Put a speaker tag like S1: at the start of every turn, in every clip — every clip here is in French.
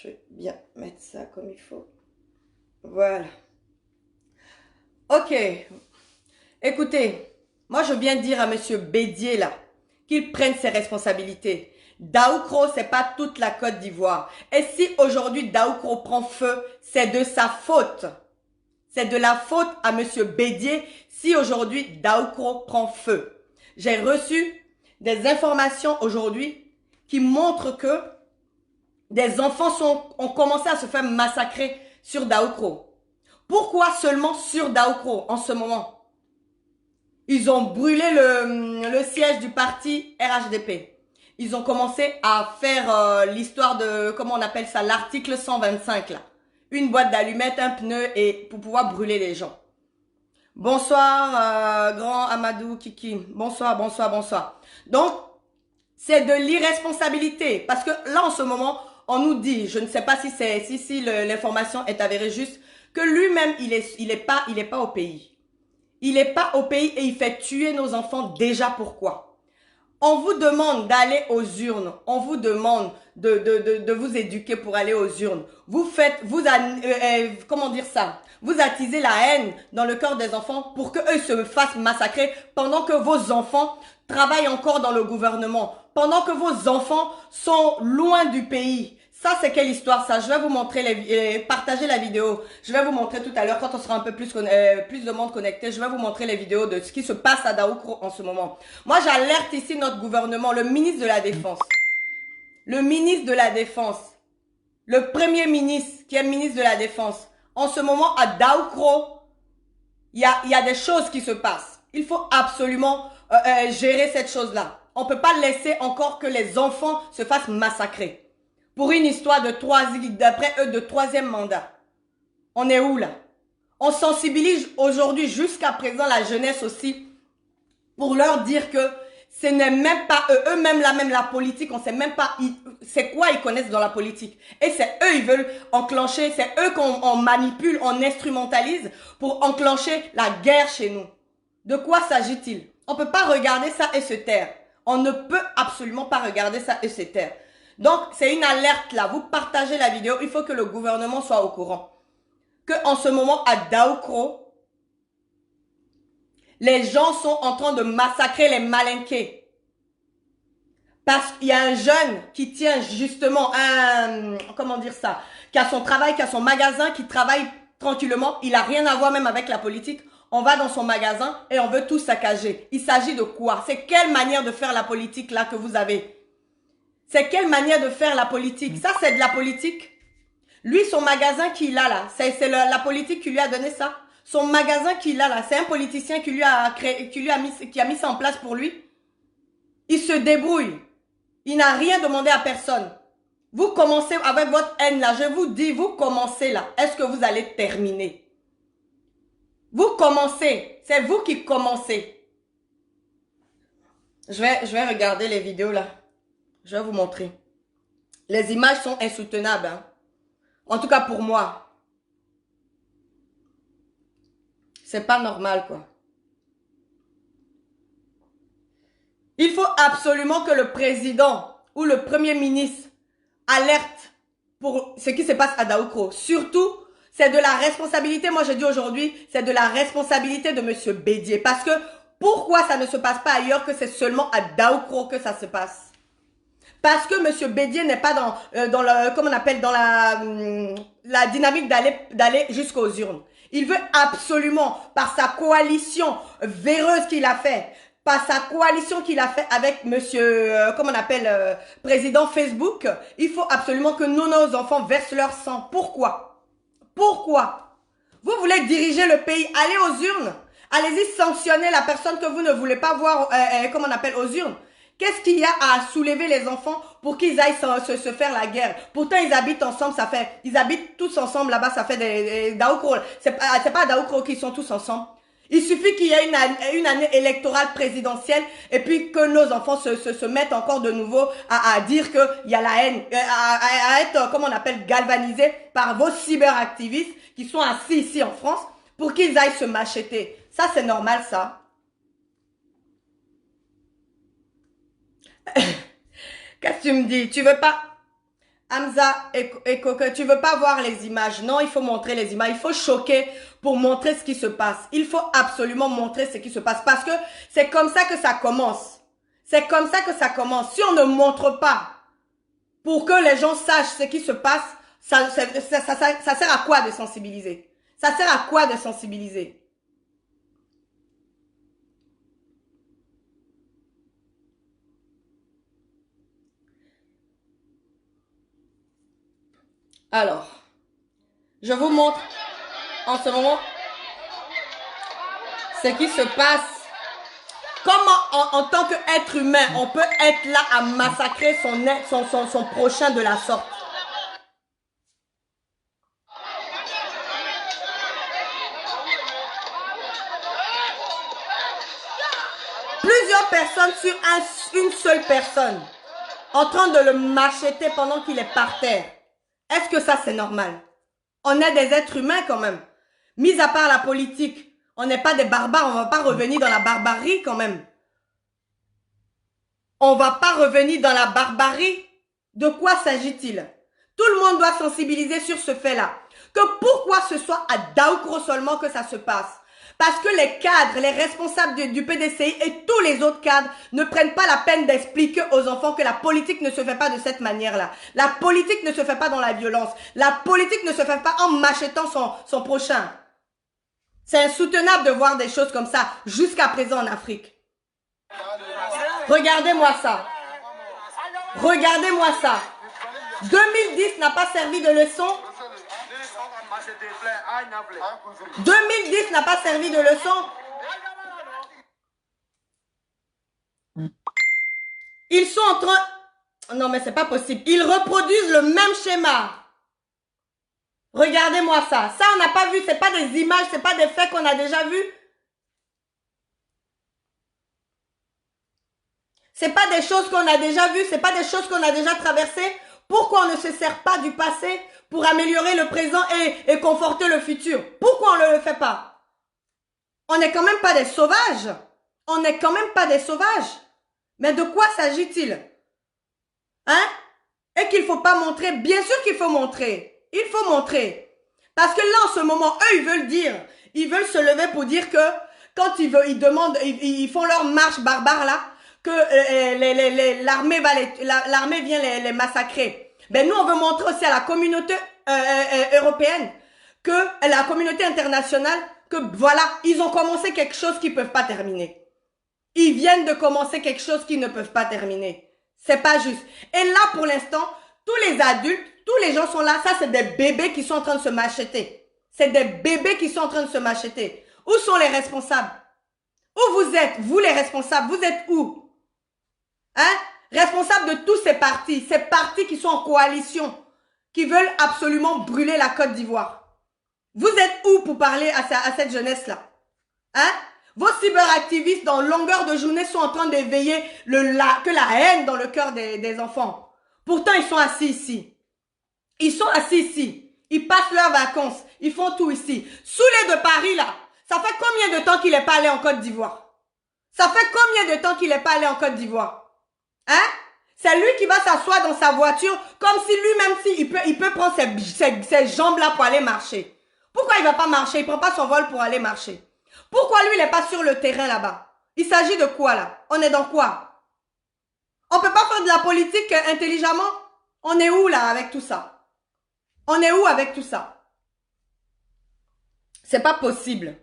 S1: Je vais bien mettre ça comme il faut. Voilà. Ok. Écoutez, moi je viens dire à Monsieur Bédier là qu'il prenne ses responsabilités. Daoukro, c'est pas toute la Côte d'Ivoire. Et si aujourd'hui Daoukro prend feu, c'est de sa faute. C'est de la faute à Monsieur Bédier si aujourd'hui Daoukro prend feu. J'ai reçu des informations aujourd'hui qui montrent que des enfants ont commencé à se faire massacrer sur Daoukro. Pourquoi seulement sur Daoukro en ce moment? Ils ont brûlé le siège du parti RHDP. Ils ont commencé à faire l'histoire de, comment on appelle ça, l'article 125 là. Une boîte d'allumettes, un pneu et pour pouvoir brûler les gens. Bonsoir, grand Amadou Kiki. Bonsoir, bonsoir, bonsoir. Donc, c'est de l'irresponsabilité. Parce que là, en ce moment, on nous dit, je ne sais pas si l'information est avérée juste, que lui-même, il est pas au pays. Il n'est pas au pays et il fait tuer nos enfants. Déjà, pourquoi? On vous demande d'aller aux urnes. On vous demande de vous éduquer pour aller aux urnes. Comment dire ça? Vous attisez la haine dans le cœur des enfants pour qu'eux se fassent massacrer pendant que vos enfants travaillent encore dans le gouvernement. Pendant que vos enfants sont loin du pays. Ça, c'est quelle histoire ça? Je vais vous montrer partager la vidéo. Je vais vous montrer tout à l'heure quand on sera un peu plus de monde connecté. Je vais vous montrer les vidéos de ce qui se passe à Daoukro en ce moment. Moi, j'alerte ici notre gouvernement, le ministre de la Défense. Le ministre de la Défense. Le premier ministre qui est ministre de la Défense. En ce moment, à Daoukro, il y a des choses qui se passent. Il faut absolument gérer cette chose-là. On ne peut pas laisser encore que les enfants se fassent massacrer. Pour une histoire d'après eux, de troisième mandat. On est où là? On sensibilise aujourd'hui jusqu'à présent la jeunesse aussi pour leur dire que ce n'est même pas eux-mêmes la politique, on sait même pas c'est quoi ils connaissent dans la politique. Et c'est eux, ils veulent enclencher, c'est eux qu'on manipule, on instrumentalise pour enclencher la guerre chez nous. De quoi s'agit-il? On peut pas regarder ça et se taire. On ne peut absolument pas regarder ça et se taire. Donc, c'est une alerte là. Vous partagez la vidéo. Il faut que le gouvernement soit au courant. Que en ce moment, à Daoukro, les gens sont en train de massacrer les Malinqués. Parce qu'il y a un jeune qui tient justement comment dire ça, qui a son travail, qui a son magasin, qui travaille tranquillement. Il n'a rien à voir même avec la politique. On va dans son magasin et on veut tout saccager. Il s'agit de quoi? C'est quelle manière de faire la politique là que vous avez? C'est quelle manière de faire la politique? Ça, c'est de la politique. Lui, son magasin qu'il a là, c'est la politique qui lui a donné ça. Son magasin qu'il a là, c'est un politicien qui a mis ça en place pour lui. Il se débrouille. Il n'a rien demandé à personne. Vous commencez avec votre haine là. Je vous dis, vous commencez là. Est-ce que vous allez terminer? Vous commencez. C'est vous qui commencez. Je vais regarder les vidéos là. Je vais vous montrer. Les images sont insoutenables. Hein. En tout cas pour moi. C'est pas normal quoi. Il faut absolument que le président ou le premier ministre alerte pour ce qui se passe à Daoukro. Surtout, c'est de la responsabilité, moi je dis aujourd'hui, c'est de la responsabilité de Monsieur Bédier. Parce que pourquoi ça ne se passe pas ailleurs que c'est seulement à Daoukro que ça se passe? Parce que Monsieur Bédier n'est pas comment on appelle, dans la dynamique d'aller jusqu'aux urnes. Il veut absolument, par sa coalition véreuse qu'il a fait, par sa coalition qu'il a fait avec Monsieur, comment on appelle, président Facebook, il faut absolument que nos enfants versent leur sang. Pourquoi? Pourquoi? Vous voulez diriger le pays, allez aux urnes. Allez-y sanctionner la personne que vous ne voulez pas voir, comment on appelle, aux urnes. Qu'est-ce qu'il y a à soulever les enfants pour qu'ils aillent se faire la guerre? Pourtant, ils habitent ensemble, ils habitent tous ensemble là-bas, ça fait des Daoukro. C'est pas à Daoukro qu'ils sont tous ensemble. Il suffit qu'il y ait une année électorale présidentielle et puis que nos enfants se mettent encore de nouveau à dire qu'il y a la haine, à être, comment on appelle, galvanisés par vos cyberactivistes qui sont assis ici en France pour qu'ils aillent se macheter. Ça, c'est normal, ça. Qu'est-ce que tu me dis? Tu veux pas? Hamza et Coco, tu veux pas voir les images. Non, il faut montrer les images. Il faut choquer pour montrer ce qui se passe. Il faut absolument montrer ce qui se passe parce que c'est comme ça que ça commence. C'est comme ça que ça commence. Si on ne montre pas pour que les gens sachent ce qui se passe, ça sert à quoi de sensibiliser? Ça sert à quoi de sensibiliser? Alors, je vous montre en ce moment ce qui se passe. Comment en tant qu'être humain, on peut être là à massacrer son prochain de la sorte? Plusieurs personnes sur une seule personne, en train de le macheter pendant qu'il est par terre. Est-ce que ça c'est normal? On est des êtres humains quand même. Mis à part la politique, on n'est pas des barbares, on va pas revenir dans la barbarie quand même. On va pas revenir dans la barbarie. De quoi s'agit-il? Tout le monde doit sensibiliser sur ce fait-là. Que pourquoi ce soit à Daoukro seulement que ça se passe? Parce que les cadres, les responsables du PDCI et tous les autres cadres ne prennent pas la peine d'expliquer aux enfants que la politique ne se fait pas de cette manière-là. La politique ne se fait pas dans la violence. La politique ne se fait pas en machetant son prochain. C'est insoutenable de voir des choses comme ça jusqu'à présent en Afrique. Regardez-moi ça. Regardez-moi ça. 2010 n'a pas servi de leçon. 2010 n'a pas servi de leçon. Ils sont en train... Non mais c'est pas possible. Ils reproduisent le même schéma. Regardez-moi ça. Ça on n'a pas vu. C'est pas des images, c'est pas des faits qu'on a déjà vus. C'est pas des choses qu'on a déjà vues, c'est pas des choses qu'on a déjà traversées. Pourquoi on ne se sert pas du passé pour améliorer le présent et conforter le futur? Pourquoi on ne le fait pas? On n'est quand même pas des sauvages. On n'est quand même pas des sauvages. Mais de quoi s'agit-il? Hein? Et qu'il faut pas montrer? Bien sûr qu'il faut montrer. Il faut montrer. Parce que là, en ce moment, eux, ils veulent dire, ils veulent se lever pour dire que quand ils demandent, ils font leur marche barbare là, que l'armée vient les massacrer. Ben nous on veut montrer aussi à la communauté européenne, que la communauté internationale, que voilà, ils ont commencé quelque chose qu'ils peuvent pas terminer. Ils viennent de commencer quelque chose qu'ils ne peuvent pas terminer. C'est pas juste. Et là pour l'instant, tous les adultes, tous les gens sont là. Ça c'est des bébés qui sont en train de se macheter. C'est des bébés qui sont en train de se macheter. Où sont les responsables? Où vous êtes? Vous les responsables, vous êtes où? Hein? Responsables de tous ces partis qui sont en coalition, qui veulent absolument brûler la Côte d'Ivoire. Vous êtes où pour parler à cette jeunesse-là? Hein? Vos cyberactivistes dans longueur de journée sont en train d'éveiller que la haine dans le cœur des enfants. Pourtant, ils sont assis ici. Ils sont assis ici. Ils passent leurs vacances. Ils font tout ici. Soulé de Paris, là. Ça fait combien de temps qu'il n'est pas allé en Côte d'Ivoire? Ça fait combien de temps qu'il n'est pas allé en Côte d'Ivoire? Hein? C'est lui qui va s'asseoir dans sa voiture comme si lui-même, il peut prendre ses jambes-là pour aller marcher. Pourquoi il va pas marcher? Il prend pas son vol pour aller marcher. Pourquoi lui, il n'est pas sur le terrain là-bas? Il s'agit de quoi là? On est dans quoi? On peut pas faire de la politique intelligemment? On est où là avec tout ça? On est où avec tout ça? C'est pas possible.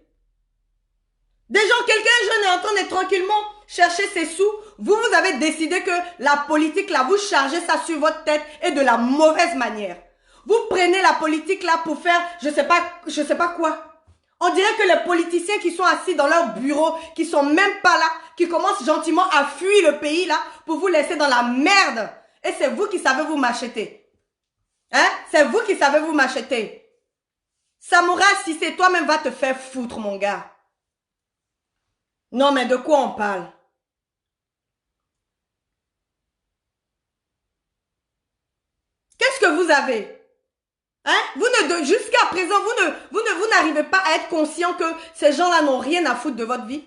S1: Des gens, quelqu'un jeune est en train de tranquillement chercher ses sous. Vous avez décidé que la politique là, vous chargez ça sur votre tête et de la mauvaise manière. Vous prenez la politique là pour faire, je sais pas quoi. On dirait que les politiciens qui sont assis dans leur bureau, qui sont même pas là, qui commencent gentiment à fuir le pays là pour vous laisser dans la merde. Et c'est vous qui savez vous m'acheter. Hein? C'est vous qui savez vous m'acheter. Samoura, si c'est toi-même, va te faire foutre, mon gars. Non, mais de quoi on parle? Qu'est-ce que vous avez? Hein? Jusqu'à présent, vous n'arrivez pas à être conscient que ces gens-là n'ont rien à foutre de votre vie?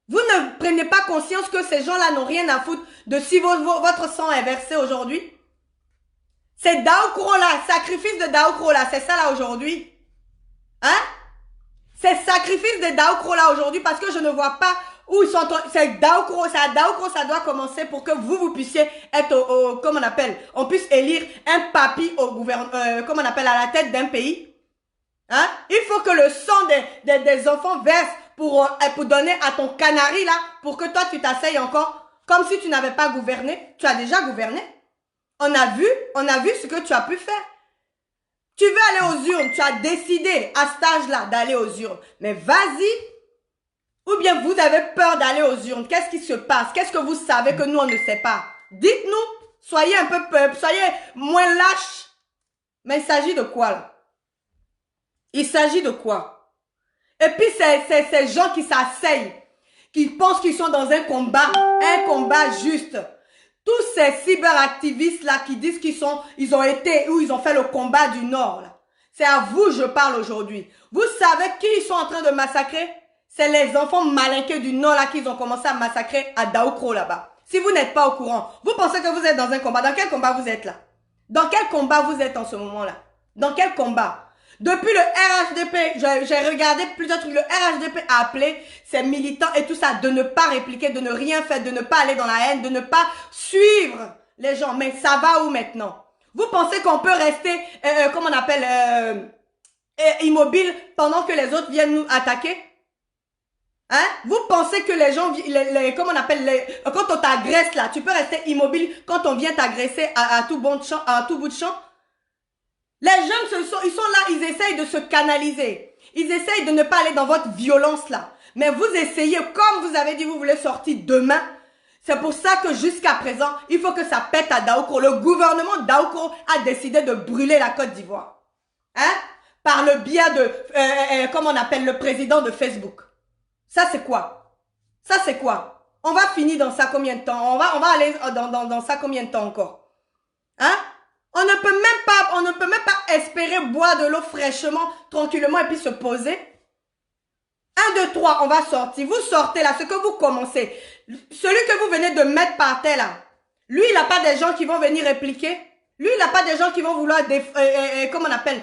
S1: Vous ne prenez pas conscience que ces gens-là n'ont rien à foutre de si votre sang est versé aujourd'hui? C'est Daoukro là, sacrifice de Daoukro là, c'est ça là aujourd'hui. Hein? C'est sacrifice de Daoukro là aujourd'hui parce que je ne vois pas où ils sont. C'est Daoukro, c'est à Daoukro ça doit commencer pour que vous puissiez être comment on appelle, on puisse élire un papy au gouvernement, comment on appelle, à la tête d'un pays. Hein? Il faut que le sang des enfants verse pour donner à ton canari là, pour que toi tu t'asseyes encore, comme si tu n'avais pas gouverné. Tu as déjà gouverné. On a vu ce que tu as pu faire. Tu veux aller aux urnes, tu as décidé à cet âge-là d'aller aux urnes. Mais vas-y. Ou bien vous avez peur d'aller aux urnes. Qu'est-ce qui se passe? Qu'est-ce que vous savez que nous, on ne sait pas? Dites-nous. Soyez un peu peuple, soyez moins lâches. Mais il s'agit de quoi là? Il s'agit de quoi? Et puis ces gens qui s'asseyent, qui pensent qu'ils sont dans un combat juste. Tous ces cyberactivistes là qui disent ils ont été ou ils ont fait le combat du Nord là. C'est à vous je parle aujourd'hui. Vous savez qui ils sont en train de massacrer? C'est les enfants malinqués du Nord là qu'ils ont commencé à massacrer à Daoukro là-bas. Si vous n'êtes pas au courant, vous pensez que vous êtes dans un combat. Dans quel combat vous êtes là? Dans quel combat vous êtes en ce moment-là? Dans quel combat? Depuis le RHDP, j'ai regardé plusieurs trucs. Le RHDP a appelé ses militants et tout ça de ne pas répliquer, de ne rien faire, de ne pas aller dans la haine, de ne pas suivre les gens. Mais ça va où maintenant? Vous pensez qu'on peut rester, comment on appelle, immobile pendant que les autres viennent nous attaquer? Hein? Vous pensez que les gens, comment on appelle, quand on t'agresse là, tu peux rester immobile quand on vient t'agresser à tout bout de champ? Les jeunes, ils sont là, ils essayent de se canaliser. Ils essayent de ne pas aller dans votre violence là. Mais vous essayez, comme vous avez dit, vous voulez sortir demain. C'est pour ça que jusqu'à présent, il faut que ça pète à Daoukro. Le gouvernement Daoukro a décidé de brûler la Côte d'Ivoire. Hein? Par le biais de, comment on appelle, le président de Facebook. Ça c'est quoi? Ça c'est quoi? On va finir dans ça combien de temps? On va aller dans ça combien de temps encore? Hein? On ne peut même pas espérer boire de l'eau fraîchement, tranquillement et puis se poser. 1, 2, 3, on va sortir. Vous sortez là, ce que vous commencez. Celui que vous venez de mettre par terre là, lui, il n'a pas des gens qui vont venir répliquer. Lui, il n'a pas des gens qui vont vouloir, comment on appelle,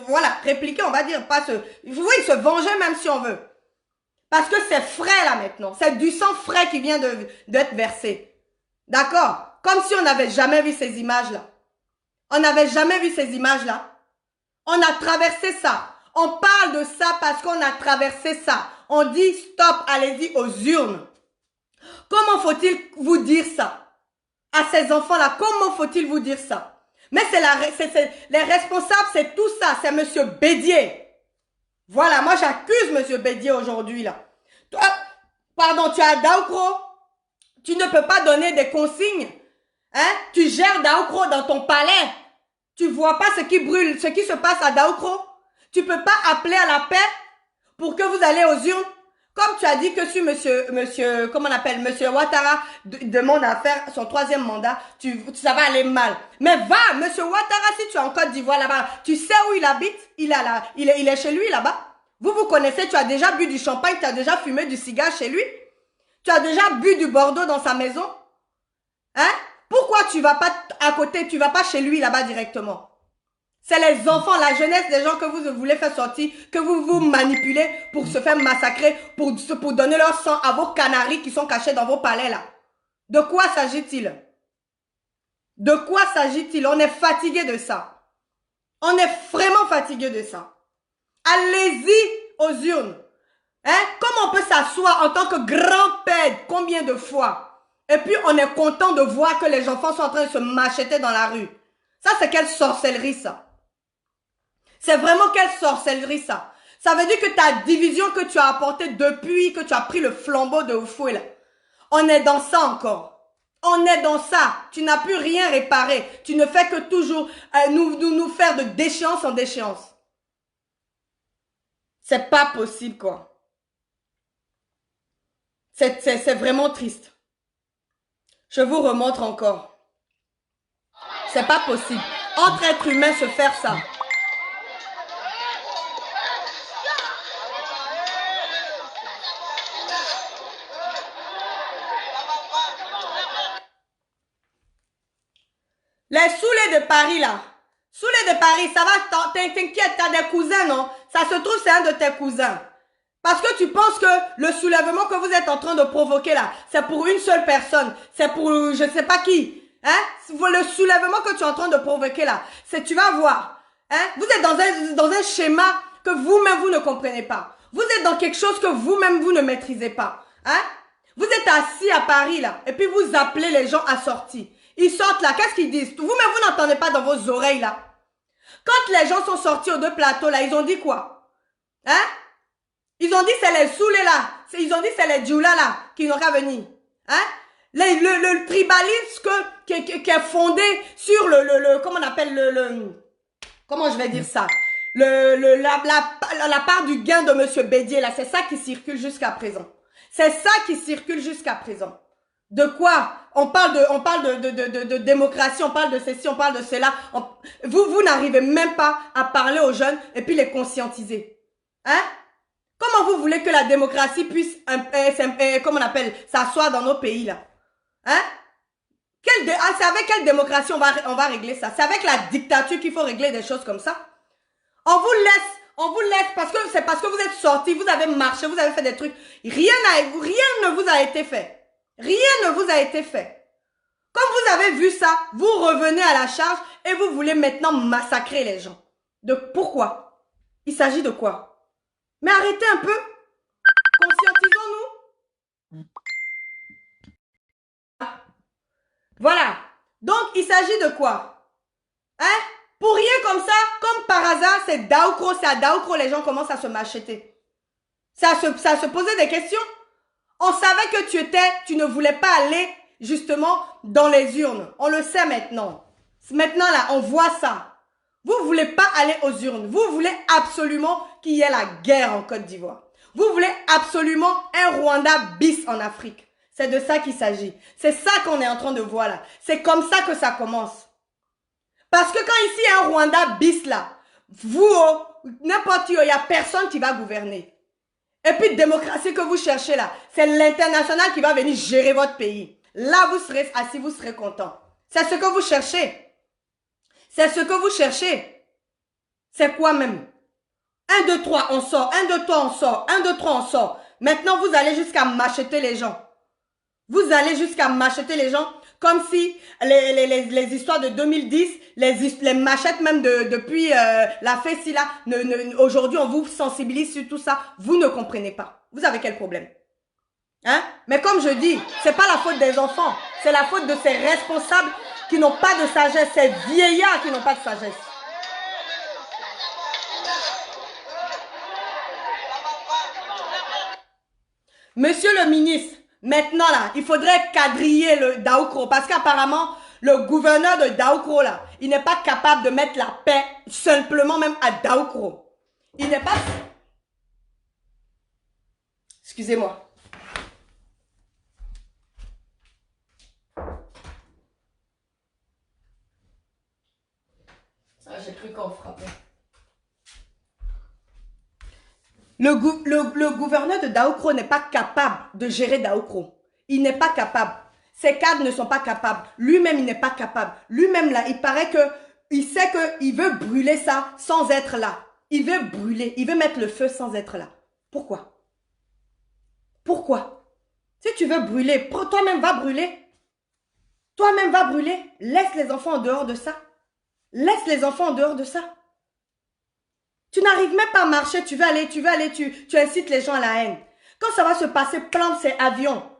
S1: voilà, répliquer, on va dire, pas se venger même si on veut. Parce que c'est frais là maintenant. C'est du sang frais qui vient d'être versé. D'accord? Comme si on n'avait jamais vu ces images-là. On n'avait jamais vu ces images-là. On a traversé ça. On parle de ça parce qu'on a traversé ça. On dit stop, allez-y aux urnes. Comment faut-il vous dire ça? À ces enfants-là, comment faut-il vous dire ça? Mais les responsables, c'est tout ça. C'est monsieur Bédier. Voilà, moi j'accuse monsieur Bédier aujourd'hui là. Toi, pardon, tu as Daoukro. Tu ne peux pas donner des consignes. Hein? Tu gères Daoukro dans ton palais. Tu vois pas ce qui brûle, ce qui se passe à Daoukro. Tu peux pas appeler à la paix pour que vous allez aux urnes. Comme tu as dit que si monsieur, comment on appelle, monsieur Ouattara demande à faire son 3e mandat, ça va aller mal. Mais va, monsieur Ouattara, si tu es en Côte d'Ivoire là-bas, tu sais où il habite? Il est chez lui là-bas. Vous connaissez, tu as déjà bu du champagne, tu as déjà fumé du cigare chez lui. Tu as déjà bu du Bordeaux dans sa maison. Hein? Pourquoi tu vas pas à côté, tu vas pas chez lui là-bas directement? C'est les enfants, la jeunesse des gens que vous voulez faire sortir, que vous manipulez pour se faire massacrer, pour donner leur sang à vos canaris qui sont cachés dans vos palais là. De quoi s'agit-il? De quoi s'agit-il? On est fatigué de ça. On est vraiment fatigué de ça. Allez-y aux urnes. Hein? Comment on peut s'asseoir en tant que grand-père combien de fois? Et puis on est content de voir que les enfants sont en train de se macheter dans la rue. Ça c'est quelle sorcellerie ça? C'est vraiment quelle sorcellerie ça? Ça veut dire que ta division que tu as apportée depuis que tu as pris le flambeau de Oufoué là. On est dans ça encore. On est dans ça. Tu n'as plus rien réparé. Tu ne fais que toujours nous faire de déchéance en déchéance. C'est pas possible quoi. C'est vraiment triste. Je vous remontre encore. C'est pas possible. Entre êtres humains se faire ça. Paris, là. Soulé de Paris, ça va, t'inquiète, t'as des cousins, non? Ça se trouve, c'est un de tes cousins. Parce que tu penses que le soulèvement que vous êtes en train de provoquer là, c'est pour une seule personne. C'est pour je sais pas qui. Hein? Le soulèvement que tu es en train de provoquer là, c'est tu vas voir. Hein? Vous êtes dans un schéma que vous-même vous ne comprenez pas. Vous êtes dans quelque chose que vous-même vous ne maîtrisez pas. Hein? Vous êtes assis à Paris là, et puis vous appelez les gens à sortir. Ils sortent là, qu'est-ce qu'ils disent? Vous-même vous n'entendez pas dans vos oreilles là. Quand les gens sont sortis aux deux plateaux là, ils ont dit quoi? Hein? Ils ont dit c'est les saoulés là. Ils ont dit c'est les djoula là qui n'ont qu'à venir. Hein? Le tribalisme qui est fondé sur comment on appelle comment je vais dire ça? La part du gain de monsieur Bédier là, c'est ça qui circule jusqu'à présent. C'est ça qui circule jusqu'à présent. De quoi? On parle de démocratie, on parle de ceci, on parle de cela. Vous n'arrivez même pas à parler aux jeunes et puis les conscientiser. Hein? Comment vous voulez que la démocratie puisse, comment on appelle, s'asseoir dans nos pays là? Hein? C'est avec quelle démocratie on va régler ça? C'est avec la dictature qu'il faut régler des choses comme ça? On vous laisse parce que c'est parce que vous êtes sortis, vous avez marché, vous avez fait des trucs. Rien ne vous a été fait. Rien ne vous a été fait. Comme vous avez vu ça, vous revenez à la charge et vous voulez maintenant massacrer les gens. Pourquoi? Il s'agit de quoi? Mais arrêtez un peu. Conscientisons-nous. Voilà. Donc, il s'agit de quoi? Hein? Pour rien comme ça, comme par hasard, c'est à Daoukro, les gens commencent à se macheter. C'est à se poser des questions. On savait que tu ne voulais pas aller, justement, dans les urnes. On le sait maintenant. Maintenant, là, on voit ça. Vous voulez pas aller aux urnes. Vous voulez absolument qu'il y ait la guerre en Côte d'Ivoire. Vous voulez absolument un Rwanda bis en Afrique. C'est de ça qu'il s'agit. C'est ça qu'on est en train de voir là. C'est comme ça que ça commence. Parce que quand ici il y a un Rwanda bis là, vous, n'importe qui, il n'y a personne qui va gouverner. Et puis démocratie que vous cherchez là, c'est l'international qui va venir gérer votre pays. Là, vous serez assis, vous serez content. C'est ce que vous cherchez. C'est ce que vous cherchez. C'est quoi même? 1, 2, 3, on sort. 1, 2, 3, on sort. 1, 2, 3, on sort. Maintenant, vous allez jusqu'à m'acheter les gens. Vous allez jusqu'à m'acheter les gens comme si les histoires de 2010, les machettes même depuis la fesse là, aujourd'hui on vous sensibilise sur tout ça. Vous ne comprenez pas. Vous avez quel problème? Hein? Mais comme je dis, c'est pas la faute des enfants. C'est la faute de ces responsables qui n'ont pas de sagesse. Ces vieillards qui n'ont pas de sagesse. Monsieur le ministre, maintenant là, il faudrait quadriller le Daoukro parce qu'apparemment, le gouverneur de Daoukro là, il n'est pas capable de mettre la paix simplement même à Daoukro. Il n'est pas... Excusez-moi. Ah, j'ai cru qu'on frappait. Le gouverneur de Daoukro n'est pas capable de gérer Daoukro. Il n'est pas capable. Ses cadres ne sont pas capables. Lui-même, il n'est pas capable. Lui-même, là, il paraît que il sait qu'il veut brûler ça sans être là. Il veut brûler. Il veut mettre le feu sans être là. Pourquoi? Pourquoi? Si tu veux brûler, toi-même va brûler. Toi-même va brûler. Laisse les enfants en dehors de ça. Laisse les enfants en dehors de ça. Tu n'arrives même pas à marcher, tu incites les gens à la haine. Quand ça va se passer, plante ces avions.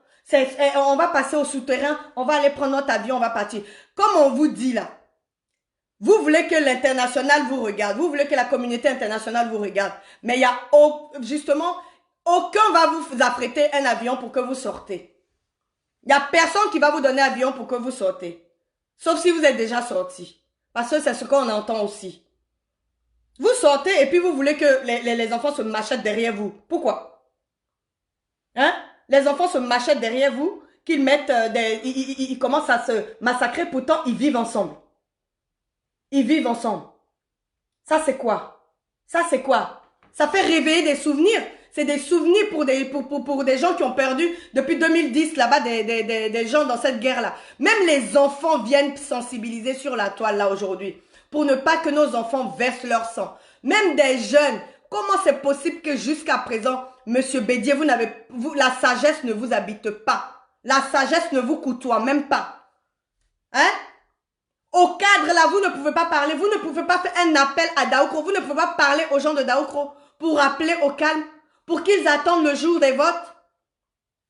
S1: On va passer au souterrain, on va aller prendre notre avion, on va partir. Comme on vous dit là, vous voulez que l'international vous regarde, vous voulez que la communauté internationale vous regarde. Mais il y a justement, aucun va vous apprêter un avion pour que vous sortez. Il n'y a personne qui va vous donner un avion pour que vous sortez. Sauf si vous êtes déjà sorti. Parce que c'est ce qu'on entend aussi. Vous sortez et puis vous voulez que les enfants se machetent derrière vous. Pourquoi? Hein? Les enfants se machetent derrière vous, qu'ils mettent ils commencent à se massacrer, pourtant ils vivent ensemble. Ils vivent ensemble. Ça c'est quoi? Ça c'est quoi? Ça fait réveiller des souvenirs. C'est des souvenirs pour des gens qui ont perdu depuis 2010 là-bas des gens dans cette guerre-là. Même les enfants viennent sensibiliser sur la toile là aujourd'hui pour ne pas que nos enfants versent leur sang. Même des jeunes. Comment c'est possible que jusqu'à présent, Monsieur Bédier, la sagesse ne vous habite pas. La sagesse ne vous côtoie même pas. Hein? Au cadre là, vous ne pouvez pas parler, vous ne pouvez pas faire un appel à Daoukro, vous ne pouvez pas parler aux gens de Daoukro pour appeler au calme, pour qu'ils attendent le jour des votes.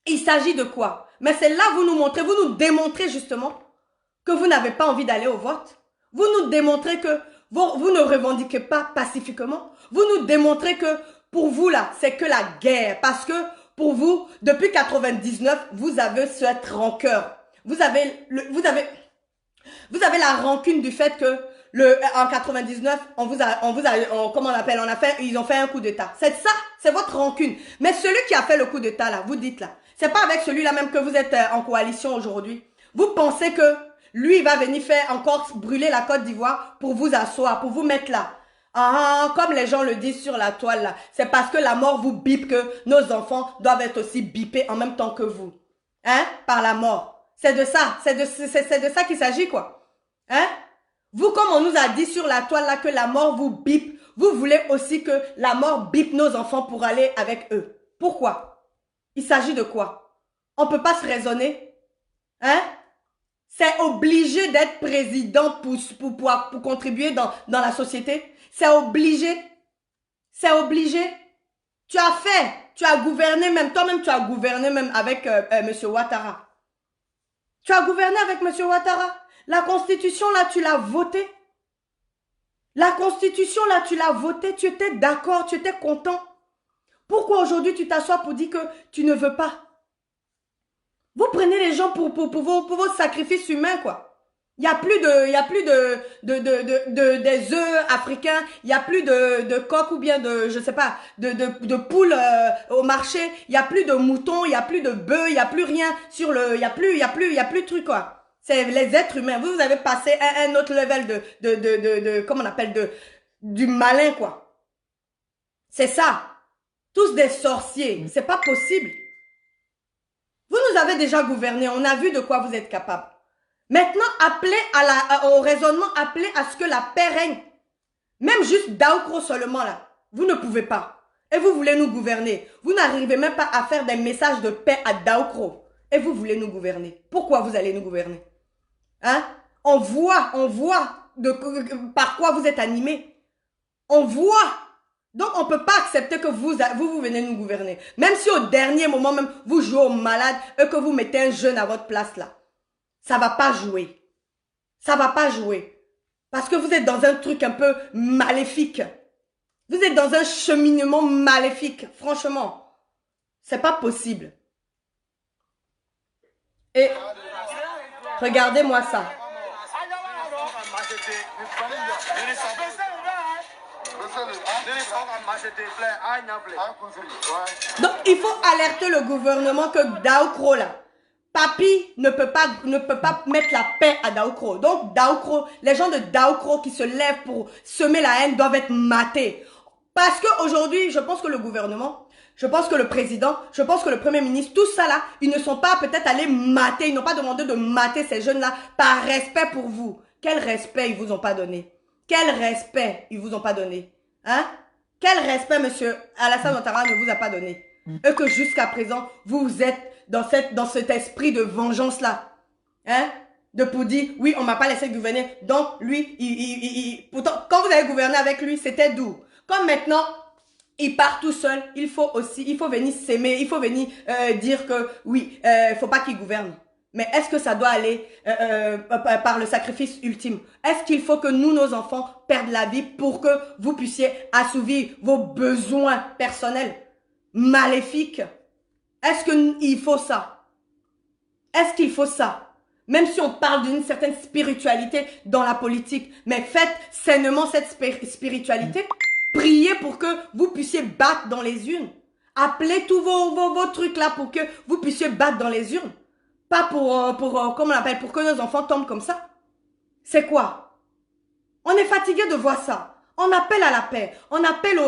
S1: Il s'agit de quoi? Mais c'est là vous nous montrez, vous nous démontrez justement que vous n'avez pas envie d'aller au vote. Vous nous démontrez que vous ne revendiquez pas pacifiquement. Vous nous démontrez que pour vous là, c'est que la guerre. Parce que pour vous, depuis 99, vous avez cette rancœur. Vous avez la rancune du fait que en 99, ils ont fait un coup d'état. C'est ça, c'est votre rancune. Mais celui qui a fait le coup d'état là, vous dites là, c'est pas avec celui-là même que vous êtes en coalition aujourd'hui. Vous pensez que lui, il va venir faire encore brûler la Côte d'Ivoire pour vous asseoir, pour vous mettre là. Ah, comme les gens le disent sur la toile là, c'est parce que la mort vous bipe que nos enfants doivent être aussi bipés en même temps que vous. Hein? Par la mort. C'est de ça, c'est de ça qu'il s'agit quoi. Hein? Vous, comme on nous a dit sur la toile là que la mort vous bipe, vous voulez aussi que la mort bipe nos enfants pour aller avec eux. Pourquoi? Il s'agit de quoi? On peut pas se raisonner. Hein? C'est obligé d'être président pour contribuer dans la société. C'est obligé. C'est obligé. Tu as gouverné même, toi-même tu as gouverné même avec Monsieur Ouattara. Tu as gouverné avec Monsieur Ouattara. La constitution là, tu l'as votée. La constitution là, tu l'as votée. Tu étais d'accord, tu étais content. Pourquoi aujourd'hui tu t'assois pour dire que tu ne veux pas? Vous prenez les gens pour vos sacrifices humains, quoi. Il y a plus des œufs africains, il y a plus de coq ou bien je sais pas, de poules au marché, il y a plus de moutons, il y a plus de bœufs, il y a plus rien il y a plus de trucs, quoi. C'est les êtres humains. Vous avez passé un autre level comment on appelle, du malin, quoi. C'est ça. Tous des sorciers. C'est pas possible. Vous nous avez déjà gouverné, on a vu de quoi vous êtes capable. Maintenant, appelez au raisonnement, appelez à ce que la paix règne. Même juste Daoukro seulement là, vous ne pouvez pas. Et vous voulez nous gouverner. Vous n'arrivez même pas à faire des messages de paix à Daoukro. Et vous voulez nous gouverner. Pourquoi vous allez nous gouverner? Hein? On voit par quoi vous êtes animés. On voit. Donc, on ne peut pas accepter que vous venez nous gouverner. Même si au dernier moment, même, vous jouez au malade et que vous mettez un jeune à votre place là. Ça va pas jouer. Ça va pas jouer. Parce que vous êtes dans un truc un peu maléfique. Vous êtes dans un cheminement maléfique. Franchement. C'est pas possible. Et regardez-moi ça. Donc, il faut alerter le gouvernement que Daoukro, là, Papi ne peut pas mettre la paix à Daoukro. Donc, Daoukro, les gens de Daoukro qui se lèvent pour semer la haine doivent être matés. Parce qu'aujourd'hui, je pense que le gouvernement, je pense que le président, je pense que le premier ministre, tout ça là, ils ne sont pas peut-être allés mater, ils n'ont pas demandé de mater ces jeunes-là par respect pour vous. Quel respect ils vous ont pas donné? Quel respect ils vous ont pas donné? Hein? Quel respect, monsieur Alassane Ouattara ne vous a pas donné? Et que jusqu'à présent, vous êtes dans cet esprit de vengeance-là. Hein? De pour dire, oui, on m'a pas laissé gouverner. Donc, lui, pourtant, quand vous avez gouverné avec lui, c'était doux. Comme maintenant, il part tout seul, il faut venir s'aimer, il faut venir dire que, oui, faut pas qu'il gouverne. Mais est-ce que ça doit aller par le sacrifice ultime? Est-ce qu'il faut que nous, nos enfants, perdent la vie pour que vous puissiez assouvir vos besoins personnels maléfiques? Est-ce qu'il faut ça? Est-ce qu'il faut ça? Même si on parle d'une certaine spiritualité dans la politique, mais faites sainement cette spiritualité. Priez pour que vous puissiez battre dans les urnes. Appelez tous vos trucs là pour que vous puissiez battre dans les urnes. Pas comment on appelle, pour que nos enfants tombent comme ça. C'est quoi? On est fatigué de voir ça. On appelle à la paix. On appelle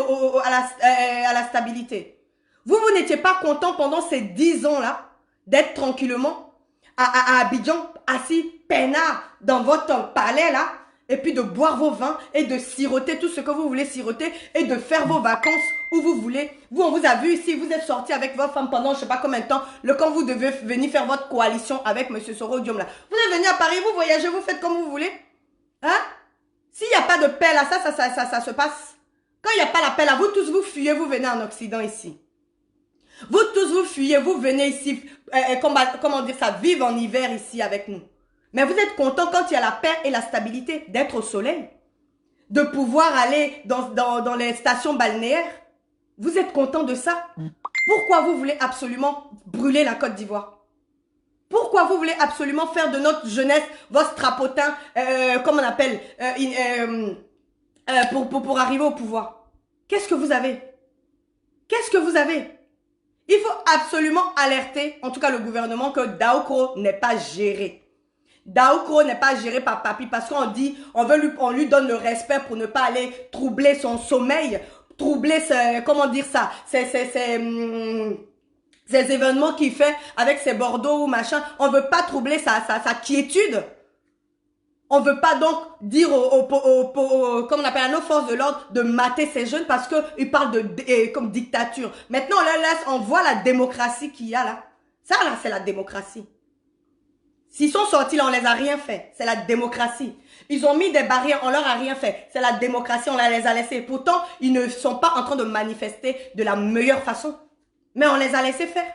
S1: à la stabilité. Vous n'étiez pas content pendant ces 10 ans-là d'être tranquillement à Abidjan, assis, peinard, dans votre palais là, et puis de boire vos vins et de siroter tout ce que vous voulez siroter et de faire vos vacances où vous voulez. Vous, on vous a vu ici, vous êtes sortis avec votre femme pendant je sais pas combien de temps, quand vous devez venir faire votre coalition avec M. Soro Diom là. Vous êtes venu à Paris, vous voyagez, vous faites comme vous voulez. Hein? S'il n'y a pas de paix là, ça se passe. Quand il n'y a pas la paix là, vous tous vous fuyez, vous venez en Occident ici. Vous tous vous fuyez, vous venez ici, comment dire ça, vivre en hiver ici avec nous. Mais vous êtes content quand il y a la paix et la stabilité d'être au soleil, de pouvoir aller dans les stations balnéaires. Vous êtes content de ça? Pourquoi vous voulez absolument brûler la Côte d'Ivoire? Pourquoi vous voulez absolument faire de notre jeunesse votre strapotin, comment on appelle, pour arriver au pouvoir? Qu'est-ce que vous avez? Qu'est-ce que vous avez? Il faut absolument alerter, en tout cas le gouvernement, que Daokro n'est pas géré. Daokro n'est pas géré par Papi parce qu'on dit, on lui donne le respect pour ne pas aller troubler son sommeil, troubler comment dire ça, ces événements qu'il fait avec ses Bordeaux ou machin. On veut pas troubler sa quiétude. On veut pas donc dire comme on appelle à nos forces de l'ordre de mater ces jeunes parce qu'ils parlent comme dictature. Maintenant, on voit la démocratie qu'il y a là. Ça là, c'est la démocratie. S'ils sont sortis là, on les a rien fait. C'est la démocratie. Ils ont mis des barrières, on leur a rien fait. C'est la démocratie, on les a laissés. Pourtant, ils ne sont pas en train de manifester de la meilleure façon. Mais on les a laissés faire.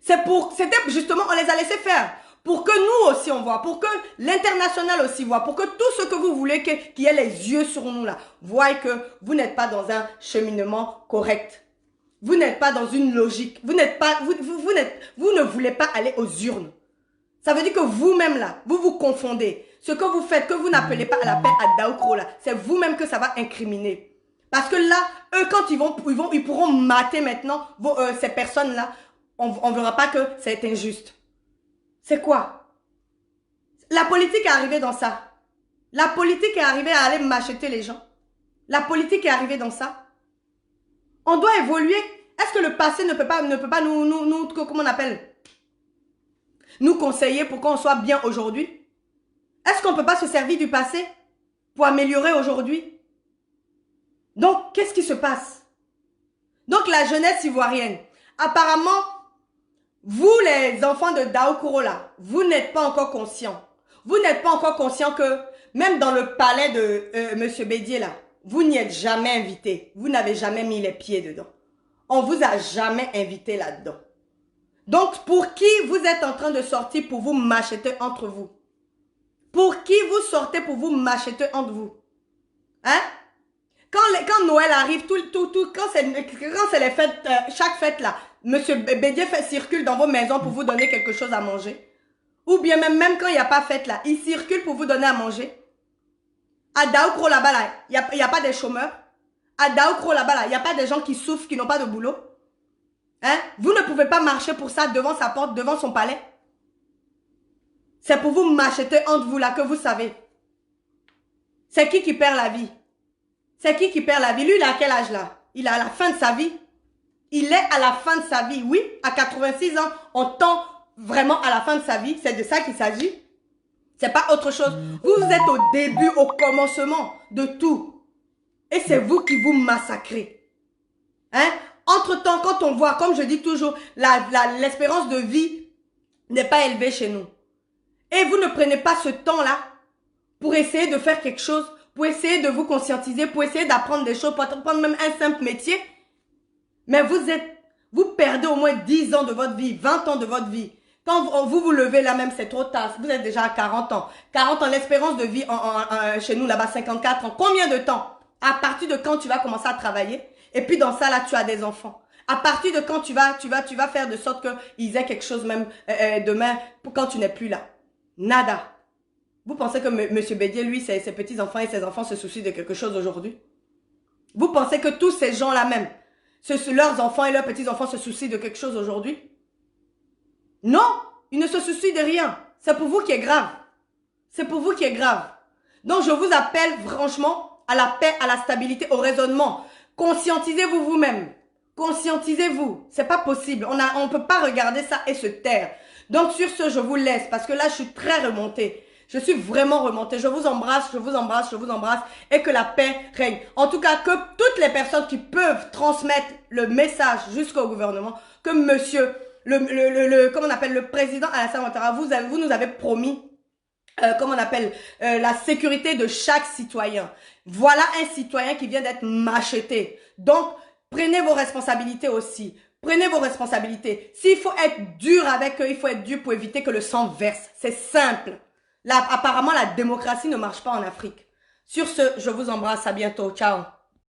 S1: C'était justement, on les a laissés faire. Pour que nous aussi on voit, pour que l'international aussi voit, pour que tout ce que vous voulez qu'il y ait les yeux sur nous là, voient que vous n'êtes pas dans un cheminement correct. Vous n'êtes pas dans une logique. Vous ne voulez pas aller aux urnes. Ça veut dire que vous-même là, vous vous confondez. Ce que vous faites, que vous n'appelez pas à la paix à Daokro là, c'est vous-même que ça va incriminer. Parce que là, eux quand ils pourront mater maintenant ces personnes là, on verra pas que c'est injuste. C'est quoi? La politique est arrivée dans ça. La politique est arrivée à aller m'acheter les gens. La politique est arrivée dans ça. On doit évoluer. Est-ce que le passé ne peut pas nous comment on appelle? Nous conseiller pour qu'on soit bien aujourd'hui? Est-ce qu'on ne peut pas se servir du passé pour améliorer aujourd'hui? Donc, qu'est-ce qui se passe? Donc, la jeunesse ivoirienne, apparemment, vous, les enfants de Daokro là, vous n'êtes pas encore conscients. Vous n'êtes pas encore conscients que même dans le palais de Monsieur Bédier là, vous n'y êtes jamais invité. Vous n'avez jamais mis les pieds dedans. On vous a jamais invité là-dedans. Donc, pour qui vous êtes en train de sortir pour vous m'acheter entre vous? Pour qui vous sortez pour vous m'acheter entre vous? Hein? Quand Noël arrive, quand c'est les fêtes, chaque fête là, Monsieur Bédier circule dans vos maisons pour vous donner quelque chose à manger. Ou bien même quand il n'y a pas fête là, il circule pour vous donner à manger. À Daokro là-bas là, il n'y a pas des chômeurs. À Daokro là-bas là, il n'y a pas des gens qui souffrent, qui n'ont pas de boulot. Hein? Vous ne pouvez pas marcher pour ça devant sa porte, devant son palais. C'est pour vous m'acheter entre vous là que vous savez. C'est qui perd la vie? C'est qui perd la vie? Lui, il a quel âge là? Il est à la fin de sa vie. Il est à la fin de sa vie. Oui, à 86 ans, on tend vraiment à la fin de sa vie. C'est de ça qu'il s'agit. C'est pas autre chose. Vous êtes au début, au commencement de tout. Et c'est vous qui vous massacrez. Hein? Entre-temps, quand on voit, comme je dis toujours, l'espérance de vie n'est pas élevée chez nous. Et vous ne prenez pas ce temps-là pour essayer de faire quelque chose, pour essayer de vous conscientiser, pour essayer d'apprendre des choses, pour apprendre même un simple métier. Mais vous perdez au moins 10 ans de votre vie, 20 ans de votre vie. Quand vous levez là même, c'est trop tard. Vous êtes déjà à 40 ans. 40 ans, l'espérance de vie chez nous là-bas, 54 ans. Combien de temps? À partir de quand tu vas commencer à travailler? Et puis dans ça là, tu as des enfants. À partir de quand tu vas faire de sorte qu'ils aient quelque chose même demain pour quand tu n'es plus là? Nada. Vous pensez que Monsieur Bédier, lui, ses petits-enfants et ses enfants se soucient de quelque chose aujourd'hui? Vous pensez que tous ces gens-là même, leurs enfants et leurs petits-enfants se soucient de quelque chose aujourd'hui? Non, ils ne se soucient de rien. C'est pour vous qui est grave. C'est pour vous qui est grave. Donc je vous appelle franchement à la paix, à la stabilité, au raisonnement. Conscientisez-vous vous-même. Conscientisez-vous. C'est pas possible. On peut pas regarder ça et se taire. Donc sur ce, je vous laisse parce que là, je suis très remontée. Je suis vraiment remontée. Je vous embrasse, je vous embrasse, je vous embrasse et que la paix règne. En tout cas, que toutes les personnes qui peuvent transmettre le message jusqu'au gouvernement, que monsieur, comment on appelle, le président Alassane Ouattara, vous nous avez promis comment on appelle, la sécurité de chaque citoyen. Voilà un citoyen qui vient d'être macheté. Donc, prenez vos responsabilités aussi. Prenez vos responsabilités. S'il faut être dur avec eux, il faut être dur pour éviter que le sang verse. C'est simple. Là, apparemment, la démocratie ne marche pas en Afrique. Sur ce, je vous embrasse. À bientôt. Ciao.